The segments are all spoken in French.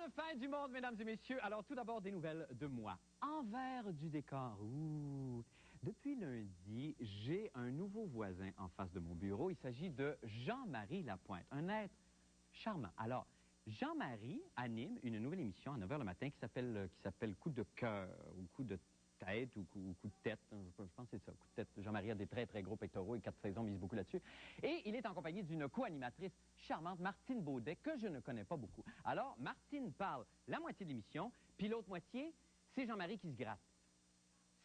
fin du monde, mesdames et messieurs. Alors, tout d'abord, des nouvelles de moi. Envers du décor. Ouh. Depuis lundi, j'ai un nouveau voisin en face de mon bureau. Il s'agit de Jean-Marie Lapointe, un être charmant. Alors, Jean-Marie anime une nouvelle émission à 9 h le matin qui s'appelle Coup de cœur ou Coup de tête ou coup de tête. Je pense que c'est ça, Coup de tête. Jean-Marie a des très, très gros pectoraux et 4 saisons mise beaucoup là-dessus. Et il est en compagnie d'une co-animatrice charmante, Martine Baudet, que je ne connais pas beaucoup. Alors, Martine parle la moitié de l'émission, puis l'autre moitié, c'est Jean-Marie qui se gratte.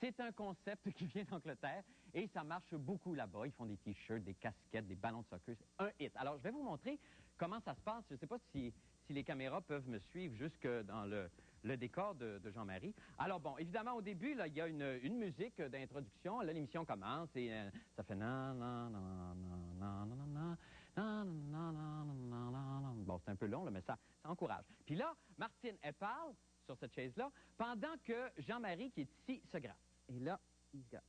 C'est un concept qui vient d'Angleterre et ça marche beaucoup là-bas. Ils font des t-shirts, des casquettes, des ballons de soccer. C'est un hit. Alors, je vais vous montrer comment ça se passe. Je ne sais pas si les caméras peuvent me suivre jusque dans le décor de Jean-Marie. Alors, bon, évidemment, au début, là, il y a une musique d'introduction. Là, l'émission commence et ça fait nan, nan, nan, nan, nan, nan, nan, nan, nan, nan. Bon, c'est un peu long, là, mais ça encourage. Puis là, Martine, elle parle sur cette chaise-là pendant que Jean-Marie, qui est ici, se gratte. Et là, il se gratte.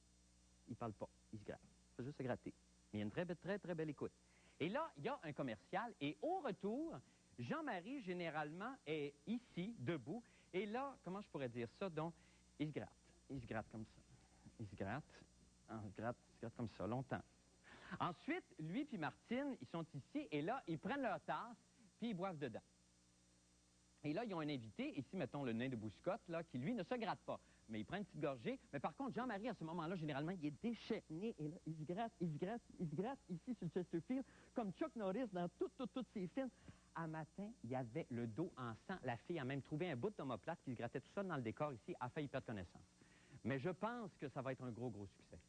Il parle pas, il se gratte. Il fait juste se gratter. Mais il y a une très, très, très belle écoute. Et là, il y a un commercial. Et au retour, Jean-Marie, généralement, est ici, debout. Et là, comment je pourrais dire ça? Donc, il se gratte. Il se gratte comme ça. Il se gratte. Il se gratte comme ça, longtemps. Ensuite, lui puis Martine, ils sont ici. Et là, ils prennent leur tasse, puis ils boivent dedans. Et là, ils ont un invité, ici, mettons le nain de Bouscotte, là, qui, lui, ne se gratte pas. Mais il prend une petite gorgée. Mais par contre, Jean-Marie, à ce moment-là, généralement, il est déchaîné. Et là, il se gratte, il se gratte, il se gratte, ici, sur le Chesterfield, comme Chuck Norris dans toutes ses films. À matin, il y avait le dos en sang. La fille a même trouvé un bout d'omoplate qui se grattait tout seul dans le décor ici, a failli perdre connaissance. Mais je pense que ça va être un gros, gros succès.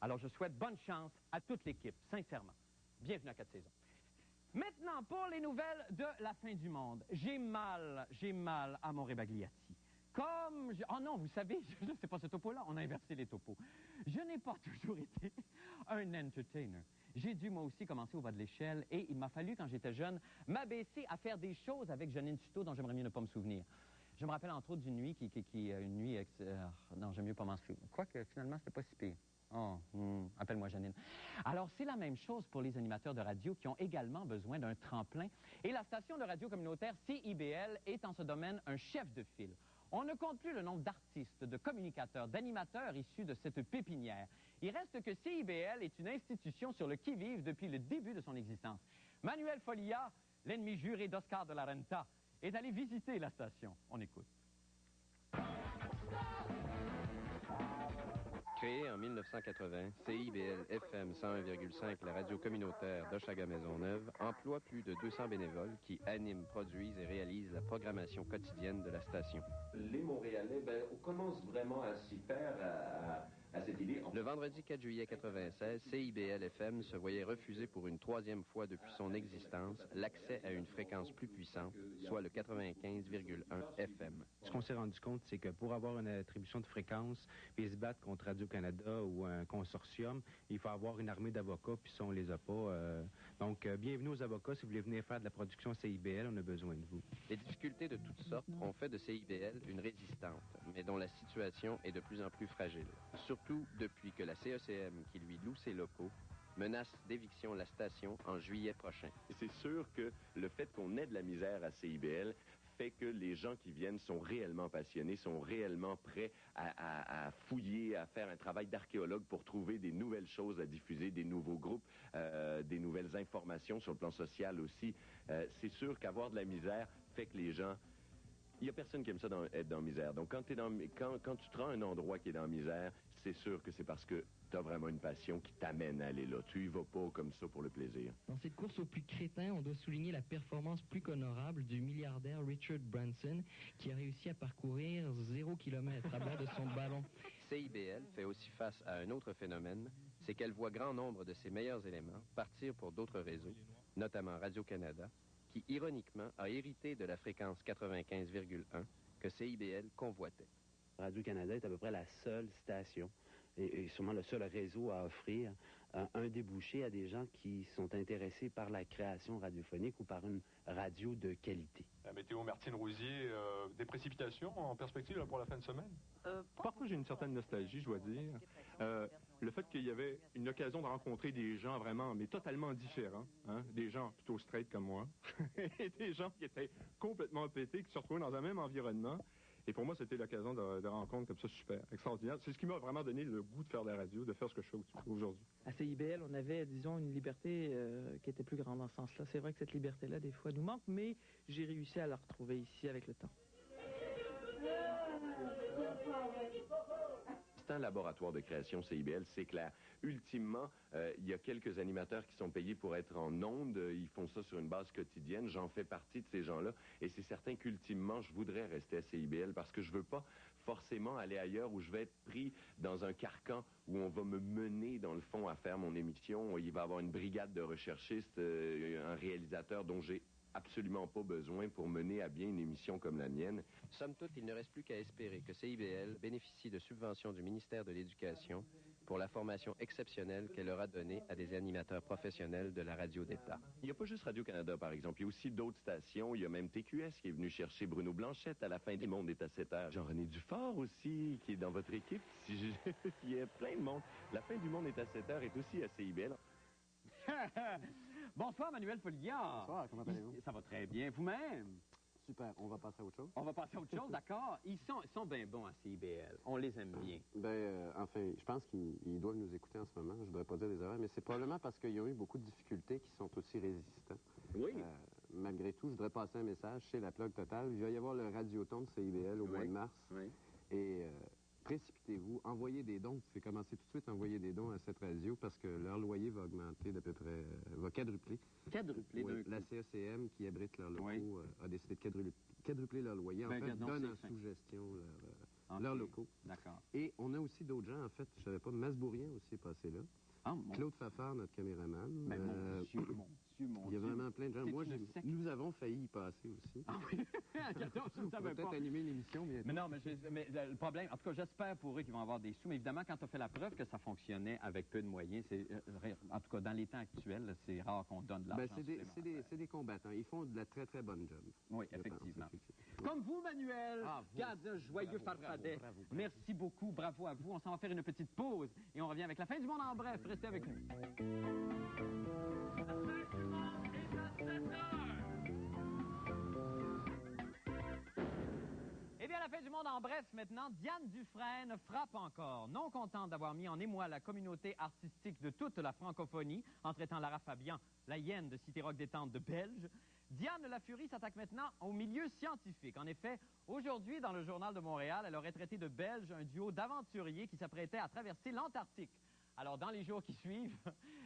Alors, je souhaite bonne chance à toute l'équipe, sincèrement. Bienvenue à 4 saisons. Maintenant, pour les nouvelles de la fin du monde. J'ai mal à mon Rebagliati. Oh non, vous savez, c'est pas ce topo-là, on a inversé les topos. Je n'ai pas toujours été un entertainer. J'ai dû, moi aussi, commencer au bas de l'échelle et il m'a fallu, quand j'étais jeune, m'abaisser à faire des choses avec Janine Tuto dont j'aimerais mieux ne pas me souvenir. Je me rappelle entre autres d'une nuit une nuit... non, j'aime mieux pas m'en souvenir. Quoique, finalement, c'était pas si pire. Oh, appelle-moi Janine. Alors, c'est la même chose pour les animateurs de radio qui ont également besoin d'un tremplin. Et la station de radio communautaire CIBL est en ce domaine un chef de file. On ne compte plus le nombre d'artistes, de communicateurs, d'animateurs issus de cette pépinière. Il reste que CIBL est une institution sur le qui-vive depuis le début de son existence. Manuel Folia, l'ennemi juré d'Oscar de la Renta, est allé visiter la station. On écoute. Créée en 1980, CIBL FM 101,5, la radio communautaire d'Oshaga-Maisonneuve, emploie plus de 200 bénévoles qui animent, produisent et réalisent la programmation quotidienne de la station. Les Montréalais, on commence vraiment à s'y faire à cette idée. Le vendredi 4 juillet 1996, CIBL FM se voyait refuser pour une 3e fois depuis son existence l'accès à une fréquence plus puissante, soit le 95,1 FM. Ce qu'on s'est rendu compte, c'est que pour avoir une attribution de fréquence et se battre contre Radio-Canada ou un consortium, il faut avoir une armée d'avocats, puis ça, on les a pas. Donc, bienvenue aux avocats. Si vous voulez venir faire de la production CIBL, on a besoin de vous. Les difficultés de toutes sortes ont fait de CIBL une résistante, mais dont la situation est de plus en plus fragile. Surtout depuis que la CECM, qui lui loue ses locaux, menace d'éviction la station en juillet prochain. C'est sûr que le fait qu'on ait de la misère à CIBL fait que les gens qui viennent sont réellement passionnés, sont réellement prêts à fouiller, à faire un travail d'archéologue pour trouver des nouvelles choses à diffuser, des nouveaux groupes, des nouvelles informations sur le plan social aussi. C'est sûr qu'avoir de la misère fait que les gens... Il n'y a personne qui aime ça être dans la misère. Donc, quand tu te rends à un endroit qui est dans la misère, c'est sûr que c'est parce que tu as vraiment une passion qui t'amène à aller là. Tu y vas pas comme ça pour le plaisir. Dans cette course au plus crétin, on doit souligner la performance plus qu'honorable du milliardaire Richard Branson, qui a réussi à parcourir 0 km à bord de son ballon. CIBL fait aussi face à un autre phénomène, c'est qu'elle voit grand nombre de ses meilleurs éléments partir pour d'autres réseaux, notamment Radio-Canada, qui, ironiquement, a hérité de la fréquence 95,1 que CIBL convoitait. Radio-Canada est à peu près la seule station et sûrement le seul réseau à offrir un débouché à des gens qui sont intéressés par la création radiophonique ou par une radio de qualité. La météo Martine-Rousier, des précipitations en perspective là, pour la fin de semaine? Parfois, j'ai une certaine nostalgie, je dois dire. Le fait qu'il y avait une occasion de rencontrer des gens vraiment, mais totalement différents, hein? Des gens plutôt straight comme moi, et des gens qui étaient complètement pétés, qui se retrouvaient dans un même environnement. Et pour moi, c'était l'occasion de rencontres comme ça super, extraordinaire. C'est ce qui m'a vraiment donné le goût de faire de la radio, de faire ce que je fais aujourd'hui. À CIBL, on avait, disons, une liberté qui était plus grande dans ce sens-là. C'est vrai que cette liberté-là, des fois, nous manque, mais j'ai réussi à la retrouver ici avec le temps. C'est un laboratoire de création CIBL, c'est clair. Ultimement, il y a quelques animateurs qui sont payés pour être en ondes. Ils font ça sur une base quotidienne. J'en fais partie de ces gens-là. Et c'est certain qu'ultimement, je voudrais rester à CIBL parce que je veux pas forcément aller ailleurs où je vais être pris dans un carcan où on va me mener, dans le fond, à faire mon émission. Il va y avoir une brigade de recherchistes, un réalisateur dont j'ai absolument pas besoin pour mener à bien une émission comme la mienne. Somme toute, il ne reste plus qu'à espérer que CIBL bénéficie de subventions du ministère de l'Éducation pour la formation exceptionnelle qu'elle aura donnée à des animateurs professionnels de la radio d'État. Il n'y a pas juste Radio-Canada, par exemple. Il y a aussi d'autres stations. Il y a même TQS qui est venu chercher Bruno Blanchette à la fin du Monde est à 7 heures. Jean-René Dufort aussi, qui est dans votre équipe. Il y a plein de monde. La fin du Monde est à 7 heures est aussi à CIBL. Bonsoir, Manuel Folliard. Bonsoir, comment allez-vous? Ça va très bien. Vous-même? Super, on va passer à autre chose. On va passer à autre chose, d'accord. Ils sont bien bons à CIBL. On les aime bien. Enfin, je pense qu'ils doivent nous écouter en ce moment. Je ne voudrais pas dire des erreurs, mais c'est probablement parce qu'ils ont eu beaucoup de difficultés qui sont aussi résistants. Oui. Malgré tout, je voudrais passer un message chez la Plug Totale. Il va y avoir le radioton de CIBL au mois de mars. Oui. Et précipitez-vous, envoyez des dons. Vous pouvez commencer tout de suite à envoyer des dons à cette radio parce que leur loyer va augmenter d'à peu près, va quadrupler. Quadrupler Oui, d'un la coup. CECM qui abrite leur locaux a décidé de quadrupler leur loyer. En fait, regardons, donne en c'est fin. sous-gestion Ok, leurs locaux. D'accord. Et on a aussi d'autres gens, en fait, je savais pas, Masbourien aussi est passé là. Ah, mon Claude Fafard, notre caméraman. Mais mon Dieu. Il y a vraiment plein de gens. C'est Moi, une secte. nous avons failli y passer aussi. Ah oui? Attends, je ne On va savais peut-être pas. animer l'émission bientôt. Mais non, mais le problème, en tout cas, j'espère pour eux qu'ils vont avoir des sous, mais évidemment, quand tu as fait la preuve que ça fonctionnait avec peu de moyens, en tout cas, dans les temps actuels, c'est rare qu'on donne de l'argent supplémentaire. C'est des combattants. Ils font de la très, très bonne job. Oui, je pense, effectivement. Comme vous, Manuel, qui a un joyeux farfadet. Merci beaucoup, bravo à vous. On s'en va faire une petite pause et on revient avec la fin du monde en bref. Restez avec nous. Eh bien, à la fin du monde en bref, maintenant, Diane Dufresne frappe encore. Non contente d'avoir mis en émoi la communauté artistique de toute la francophonie, en traitant Lara Fabian, la hyène de Cité Rock Détente de Belge, Diane La Furie s'attaque maintenant au milieu scientifique. En effet, aujourd'hui, dans le Journal de Montréal, elle aurait traité de Belge un duo d'aventuriers qui s'apprêtait à traverser l'Antarctique. Alors, dans les jours qui suivent,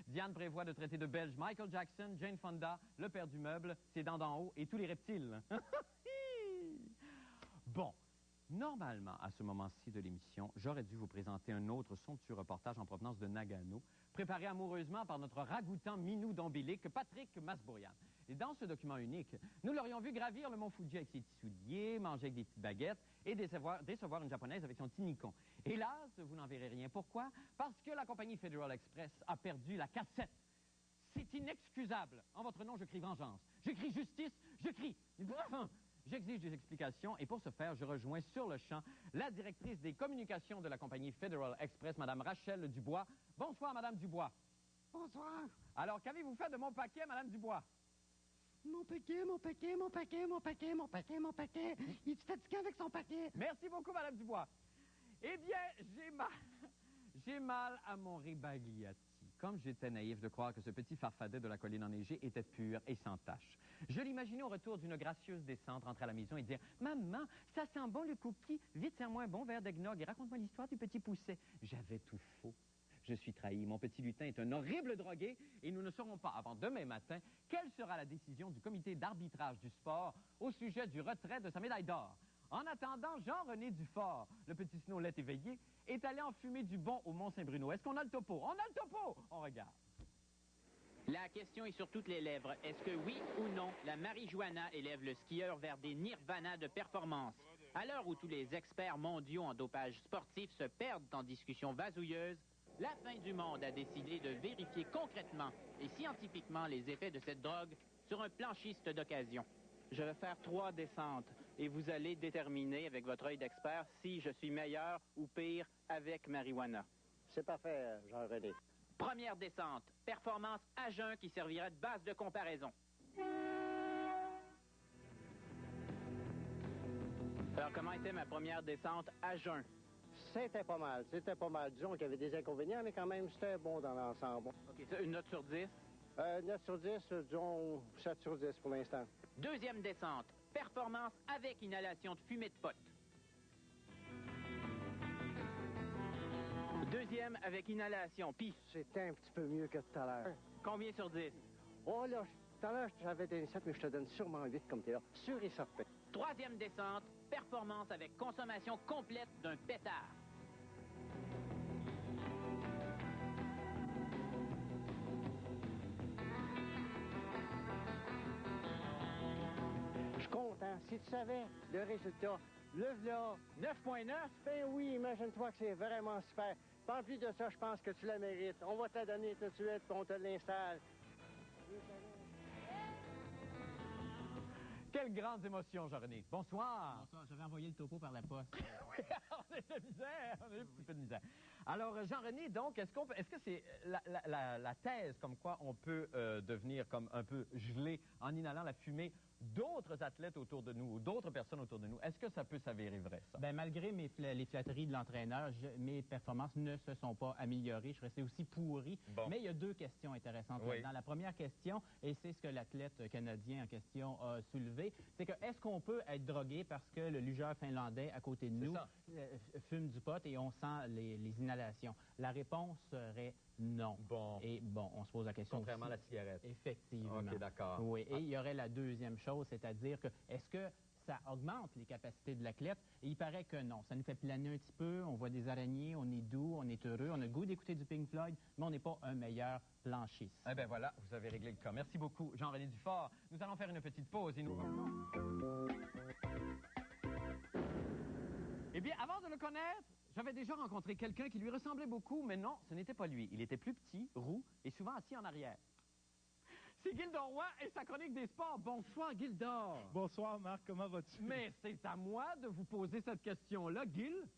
Diane prévoit de traiter de Belge Michael Jackson, Jane Fonda, le père du meuble, ses dents d'en haut et tous les reptiles. Bon, normalement, à ce moment-ci de l'émission, j'aurais dû vous présenter un autre somptueux reportage en provenance de Nagano, préparé amoureusement par notre ragoûtant minou d'ombilic, Patrick Masbourian. Et dans ce document unique, nous l'aurions vu gravir le mont Fuji avec ses petits souliers, manger avec des petites baguettes et décevoir une japonaise avec son petit Nikon. Hélas, vous n'en verrez rien. Pourquoi? Parce que la compagnie Federal Express a perdu la cassette. C'est inexcusable. En votre nom, je crie vengeance. Je crie justice. Je crie... J'exige des explications et pour ce faire, je rejoins sur le champ la directrice des communications de la compagnie Federal Express, Mme Rachel Dubois. Bonsoir, Mme Dubois. Bonsoir. Alors, qu'avez-vous fait de mon paquet, Mme Dubois? Mon paquet. Il est fatigué avec son paquet. Merci beaucoup, Mme Dubois. Eh bien, j'ai mal à mon rébagliati. Comme j'étais naïf de croire que ce petit farfadet de la colline enneigée était pur et sans tache. Je l'imaginais au retour d'une gracieuse descente rentrer à la maison et dire « Maman, ça sent bon le cookie. Vite, serre-moi un bon verre d'eggnog et raconte-moi l'histoire du petit pousset. » J'avais tout faux. Je suis trahi. Mon petit lutin est un horrible drogué et nous ne saurons pas avant demain matin quelle sera la décision du comité d'arbitrage du sport au sujet du retrait de sa médaille d'or. En attendant, Jean-René Dufort, le petit Snowlet éveillé, est allé enfumer du bon au Mont-Saint-Bruno. Est-ce qu'on a le topo? On a le topo! On regarde. La question est sur toutes les lèvres. Est-ce que oui ou non, la marijuana élève le skieur vers des nirvanas de performance? À l'heure où tous les experts mondiaux en dopage sportif se perdent en discussions vasouilleuses, la fin du monde a décidé de vérifier concrètement et scientifiquement les effets de cette drogue sur un planchiste d'occasion. Je vais faire 3 descentes et vous allez déterminer avec votre œil d'expert si je suis meilleur ou pire avec marijuana. C'est parfait, Jean-René. Première descente, performance à jeun qui servira de base de comparaison. Alors, comment était ma première descente à jeun? C'était pas mal. Disons qu'il y avait des inconvénients, mais quand même, c'était bon dans l'ensemble. OK, ça, une note sur 10? 9 sur 10, disons 7 sur 10 pour l'instant. Deuxième descente, performance avec inhalation de fumée de pote. Deuxième avec inhalation, puis... C'était un petit peu mieux que tout à l'heure. Combien sur 10? Oh là, tout à l'heure, j'avais donné 7, mais je te donne sûrement 8 comme t'es là. Sûr et certain. Troisième descente, performance avec consommation complète d'un pétard. Je suis content. Si tu savais le résultat, le v'là. 9.9? Ben oui, imagine-toi que c'est vraiment super. En plus de ça, je pense que tu la mérites. On va te la donner tout de suite, puis on te l'installe. Quelles grandes émotions, Jean-René. Bonsoir. Bonsoir, j'avais envoyé le topo par la poste. Oui, on a de misère, on a un petit peu de misère. Alors, Jean-René, donc, est-ce que c'est la thèse comme quoi on peut devenir comme un peu gelé en inhalant la fumée d'autres athlètes autour de nous ou d'autres personnes autour de nous? Est-ce que ça peut s'avérer vrai, ça? Ben, malgré les flatteries de l'entraîneur, mes performances ne se sont pas améliorées. Je restais aussi pourri. Bon. Mais il y a 2 questions intéressantes là-dedans. La première question, et c'est ce que l'athlète canadien en question a soulevé, c'est que est-ce qu'on peut être drogué parce que le lugeur finlandais à côté de nous fume du pot et on sent les inhalations? La réponse serait non. Bon. Et bon, on se pose la question. Contrairement à la cigarette. Effectivement. OK, d'accord. Oui, et il y aurait la deuxième chose, c'est-à-dire que est-ce que ça augmente les capacités de l'athlète? Et il paraît que non. Ça nous fait planer un petit peu, on voit des araignées, on est doux, on est heureux, on a le goût d'écouter du Pink Floyd, mais on n'est pas un meilleur planchiste. Eh bien voilà, vous avez réglé le cas. Merci beaucoup, Jean-René Dufort. Nous allons faire une petite pause et nous... Eh bien, avant de le connaître, j'avais déjà rencontré quelqu'un qui lui ressemblait beaucoup, mais non, ce n'était pas lui. Il était plus petit, roux et souvent assis en arrière. C'est Gildor Roy et sa chronique des sports. Bonsoir, Gildor. Bonsoir, Marc. Comment vas-tu? Mais c'est à moi de vous poser cette question-là, Gil.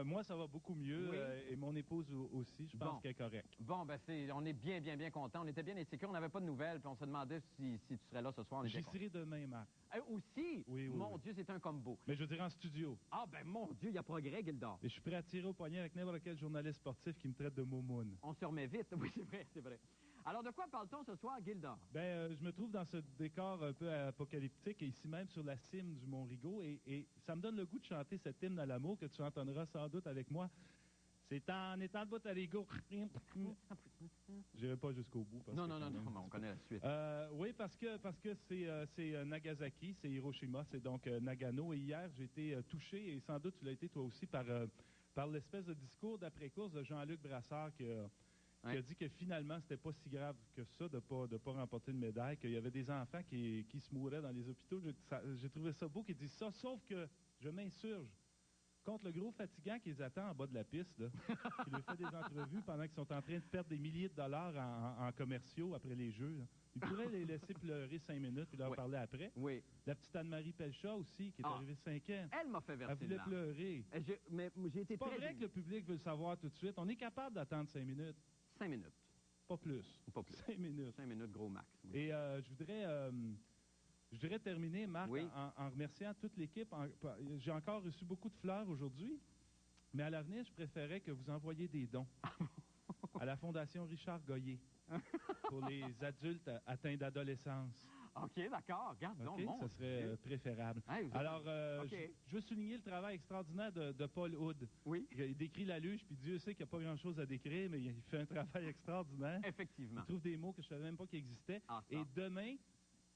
Moi, ça va beaucoup mieux. Oui. Et mon épouse aussi, je pense qu'elle est correcte. Bon, ben on est bien contents. On était bien insécures. On n'avait pas de nouvelles, puis on se demandait si tu serais là ce soir. J'y serai demain, Marc. Aussi? Oui, Mon Dieu, c'est un combo. Mais je veux dire en studio. Ah, ben mon Dieu, il y a progrès, Gildor. Et je suis prêt à tirer au poignet avec n'importe quel journaliste sportif qui me traite de moumoune. On se remet vite. Oui, c'est vrai, c'est vrai. Alors, de quoi parle-t-on ce soir, Gildor? Je me trouve dans ce décor un peu apocalyptique, ici même sur la cime du Mont Rigaud, et ça me donne le goût de chanter cet hymne à l'amour que tu entendras sans doute avec moi. C'est en étant debout à Rigaud. Je n'irai pas jusqu'au bout. Non, on connaît la suite. Oui, parce que c'est Nagasaki, c'est Hiroshima, c'est donc Nagano. Et hier, j'ai été touché, et sans doute tu l'as été toi aussi, par l'espèce de discours d'après-course de Jean-Luc Brassard qui a dit que finalement, c'était pas si grave que ça de pas remporter une médaille, qu'il y avait des enfants qui se mouraient dans les hôpitaux. J'ai trouvé ça beau qu'il dise ça, sauf que je m'insurge contre le gros fatigant qui les attend en bas de la piste, là, qui lui fait des entrevues pendant qu'ils sont en train de perdre des milliers de dollars en commerciaux après les Jeux. Là. Il pourrait les laisser pleurer 5 minutes puis leur parler après. Oui. La petite Anne-Marie Pelchat aussi, qui est arrivée 5 ans. Elle m'a fait verser. Elle voulait pleurer. Mais j'ai été C'est pas vrai que le public veut le savoir tout de suite. On est capable d'attendre 5 minutes. 5 minutes. Pas plus. Pas plus. 5 minutes. 5 minutes, gros max. Oui. Et je voudrais terminer, Marc, en remerciant toute l'équipe. J'ai encore reçu beaucoup de fleurs aujourd'hui, mais à l'avenir, je préférais que vous envoyiez des dons à la Fondation Richard Goyer pour les adultes atteints d'adolescence. OK, d'accord. Regarde donc. Ça serait préférable. Hey, alors, je veux souligner le travail extraordinaire de Paul Hood. Oui. Il décrit la luge, puis Dieu sait qu'il n'y a pas grand-chose à décrire, mais il fait un travail extraordinaire. Effectivement. Il trouve des mots que je ne savais même pas qu'ils existaient. Et demain,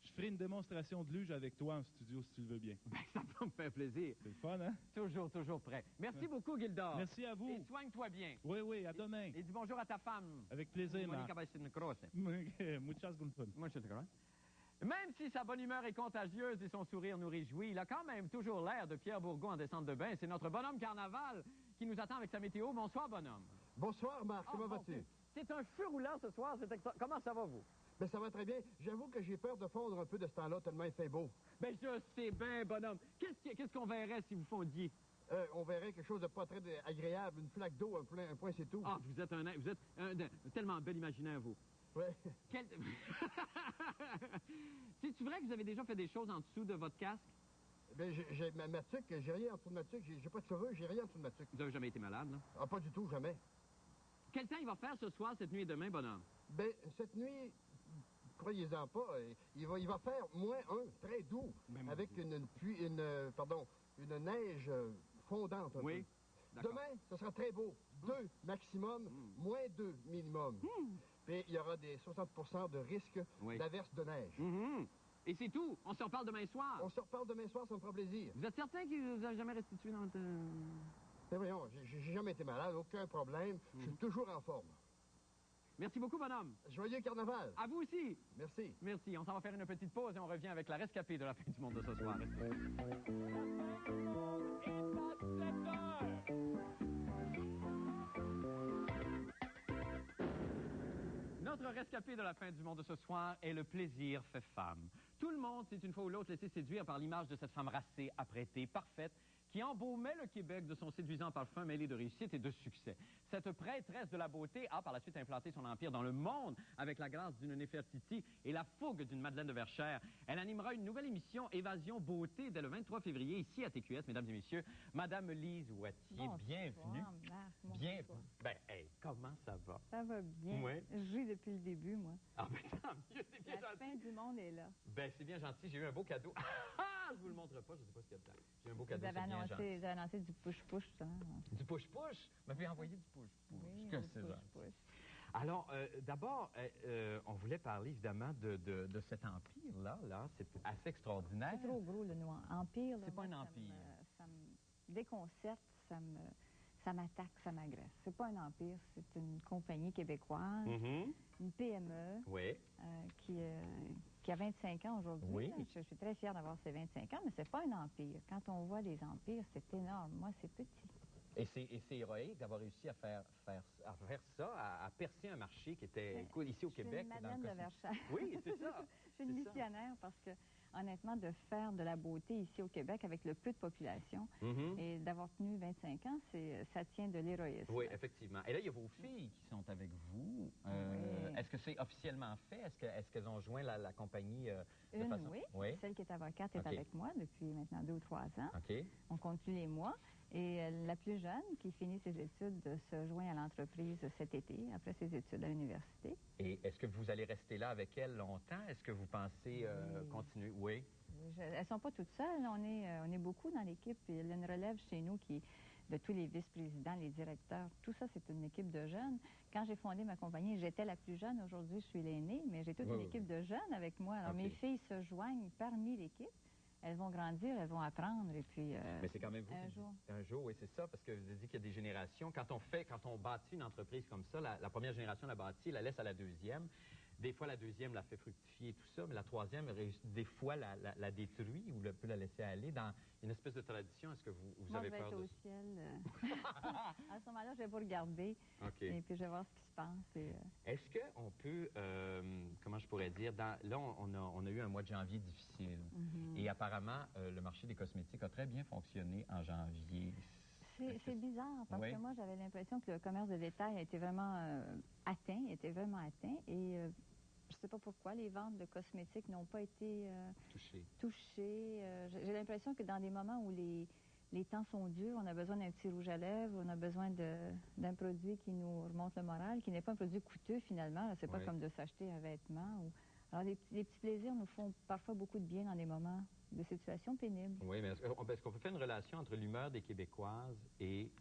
je ferai une démonstration de luge avec toi en studio, si tu le veux bien. Ben, ça peut me faire plaisir. C'est le fun, hein? Toujours prêt. Merci beaucoup, Gildor. Merci à vous. Et soigne-toi bien. Oui, à demain. Et dis bonjour à ta femme. Avec plaisir, Marc. Muchas gracias. Même si sa bonne humeur est contagieuse et son sourire nous réjouit, il a quand même toujours l'air de Pierre Bourgault en descente de bain. C'est notre bonhomme Carnaval qui nous attend avec sa météo. Bonsoir, bonhomme. Bonsoir, Marc. Comment vas-tu? C'est un feu roulant ce soir. Comment ça va, vous? Ben, ça va très bien. J'avoue que j'ai peur de fondre un peu de ce temps-là, tellement il fait beau. Ben, je sais bien, bonhomme. Qu'est-ce qu'on verrait si vous fondiez? On verrait quelque chose de pas très agréable. Une flaque d'eau, un point, c'est tout. Ah, vous êtes tellement bel imaginaire, vous. Oui. C'est-tu vrai que vous avez déjà fait des choses en dessous de votre casque? Ben, j'ai ma tuque, j'ai rien en dessous de ma tuque. J'ai pas de cheveux, j'ai rien en dessous de ma tuque. Vous avez jamais été malade, là? Ah, pas du tout, jamais. Quel temps il va faire ce soir, cette nuit et demain, bonhomme? Ben, cette nuit, croyez-en pas, il va faire -1, très doux, avec une neige fondante. Oui. Demain, ce sera très beau. 2 maximum, -2 minimum. Puis il y aura des 60% de risque d'averse de neige. Et c'est tout? On se reparle demain soir? On se reparle demain soir, ça me fera plaisir. Vous êtes certain qu'il vous a jamais restitué dans votre... Ben voyons, j'ai jamais été malade, aucun problème. Je suis toujours en forme. Merci beaucoup, bonhomme. Joyeux carnaval. À vous aussi. Merci. Merci. On s'en va faire une petite pause et on revient avec la rescapée de la fin du monde de ce soir. Notre rescapé de la fin du monde de ce soir est le plaisir fait femme. Tout le monde s'est une fois ou l'autre laissé séduire par l'image de cette femme racée, apprêtée, parfaite, qui embaumait le Québec de son séduisant parfum mêlé de réussite et de succès. Cette prêtresse de la beauté a par la suite implanté son empire dans le monde avec la grâce d'une Néfertiti et la fougue d'une Madeleine de Verchères. Elle animera une nouvelle émission Évasion Beauté dès le 23 février ici à TQS, mesdames et messieurs. Madame Lise Wattier, bienvenue. Bienvenue. Ben, hey, comment ça va? Ça va bien. Oui. Je joue depuis le début, moi. Ah, ben tant mieux, c'est bien gentil. La fin du monde est là. Ben, c'est bien gentil. J'ai eu un beau cadeau. Je vous le montre pas, je ne sais pas ce qu'il y a dedans. J'ai un beau cadeau, Vous avez annoncé du push-push, ça. Du push-push? Vous m'avez envoyé du push-push. Oui, que c'est push-push. Alors, d'abord, on voulait parler évidemment de cet empire-là. C'est assez extraordinaire. C'est trop gros, le noir. Empire, c'est pas un empire. Ça me déconcerte, ça m'attaque, ça m'agresse. C'est pas un empire, c'est une compagnie québécoise, une PME qui a 25 ans aujourd'hui. Oui. Je suis très fière d'avoir ces 25 ans, mais c'est pas un empire. Quand on voit les empires, c'est énorme. Moi, c'est petit. Et c'est héroïque d'avoir réussi à faire ça, à percer un marché qui était ici au Québec. Je suis une Madeleine de Verchères. Oui, c'est ça. Je suis une missionnaire parce que, honnêtement, de faire de la beauté ici au Québec avec le peu de population et d'avoir tenu 25 ans, ça tient de l'héroïsme. Oui, effectivement. Et là, il y a vos filles qui sont avec vous. Est-ce que c'est officiellement fait? Est-ce qu'elles ont joint la compagnie de façon... Oui. Celle qui est avocate est avec moi depuis maintenant 2 ou 3 ans. OK. On compte les mois. Et la plus jeune, qui finit ses études, se joint à l'entreprise cet été, après ses études à l'université. Et est-ce que vous allez rester là avec elle longtemps? Est-ce que vous pensez continuer? Oui. Elles ne sont pas toutes seules. On est beaucoup dans l'équipe. Il y a une relève chez nous de tous les vice-présidents, les directeurs. Tout ça, c'est une équipe de jeunes. Quand j'ai fondé ma compagnie, j'étais la plus jeune. Aujourd'hui, je suis l'aînée, mais j'ai toute une équipe de jeunes avec moi. Alors, mes filles se joignent parmi l'équipe. Elles vont grandir, elles vont apprendre, et puis... Mais c'est quand même vous un jour. Un jour, oui, c'est ça, parce que vous avez dit qu'il y a des générations. Quand on bâtit une entreprise comme ça, la première génération la bâtit, la laisse à la deuxième. Des fois, la deuxième la fait fructifier et tout ça, mais la troisième, des fois, la détruit ou peut la laisser aller dans une espèce de tradition. Est-ce que vous avez peur de ça? Moi, je vais être au ciel. À ce moment-là, je vais vous regarder. Et puis, je vais voir ce qui se passe. Est-ce qu'on peut, comment je pourrais dire, là, on a eu un mois de janvier difficile. Et apparemment, le marché des cosmétiques a très bien fonctionné en janvier. C'est bizarre, parce que moi, j'avais l'impression que le commerce de détail était vraiment atteint. Et je ne sais pas pourquoi, les ventes de cosmétiques n'ont pas été touchées. J'ai l'impression que dans des moments où les temps sont durs, on a besoin d'un petit rouge à lèvres, on a besoin d'un produit qui nous remonte le moral, qui n'est pas un produit coûteux finalement. C'est pas comme de s'acheter un vêtement. Alors, les petits plaisirs nous font parfois beaucoup de bien dans des moments de situations pénibles. Oui, mais est-ce qu'on peut faire une relation entre l'humeur des Québécoises et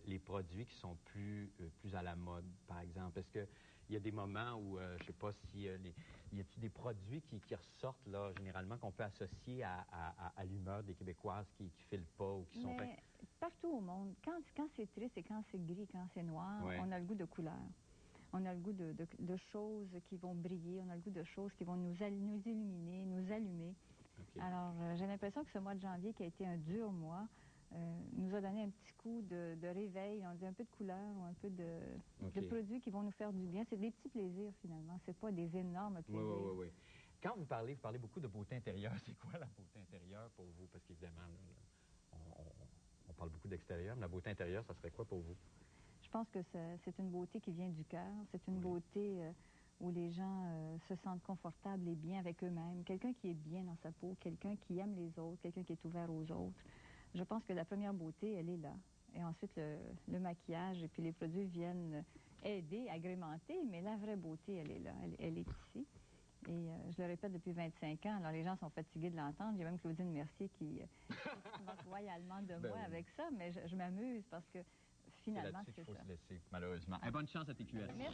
les produits qui sont plus à la mode, par exemple? Est-ce qu'il y a des moments où, je ne sais pas si... y a-t-il des produits qui ressortent, là, généralement, qu'on peut associer à l'humeur des Québécoises qui ne filent pas ou qui sont... Partout au monde, quand c'est triste et quand c'est gris, quand c'est noir, on a le goût de couleurs. On a le goût de choses qui vont briller, on a le goût de choses qui vont nous illuminer, nous allumer. Alors, j'ai l'impression que ce mois de janvier, qui a été un dur mois, nous a donné un petit coup de réveil, on dit un peu de couleur ou un peu de produits qui vont nous faire du bien. C'est des petits plaisirs, finalement. C'est pas des énormes plaisirs. Oui. Quand vous parlez beaucoup de beauté intérieure. C'est quoi la beauté intérieure pour vous? Parce qu'évidemment, on parle beaucoup d'extérieur, mais la beauté intérieure, ça serait quoi pour vous? Je pense que c'est une beauté qui vient du cœur. C'est une beauté où les gens se sentent confortables et bien avec eux-mêmes. Quelqu'un qui est bien dans sa peau, quelqu'un qui aime les autres, quelqu'un qui est ouvert aux autres. Je pense que la première beauté, elle est là. Et ensuite, le maquillage et puis les produits viennent aider, agrémenter, mais la vraie beauté, elle est là. Elle est ici. Et je le répète depuis 25 ans, alors les gens sont fatigués de l'entendre. Il y a même Claudine Mercier qui se moque royalement de moi avec ça, mais je m'amuse parce que finalement, c'est ça. C'est là-dessus qu'il faut se laisser, malheureusement. Bonne chance à TQS. Merci.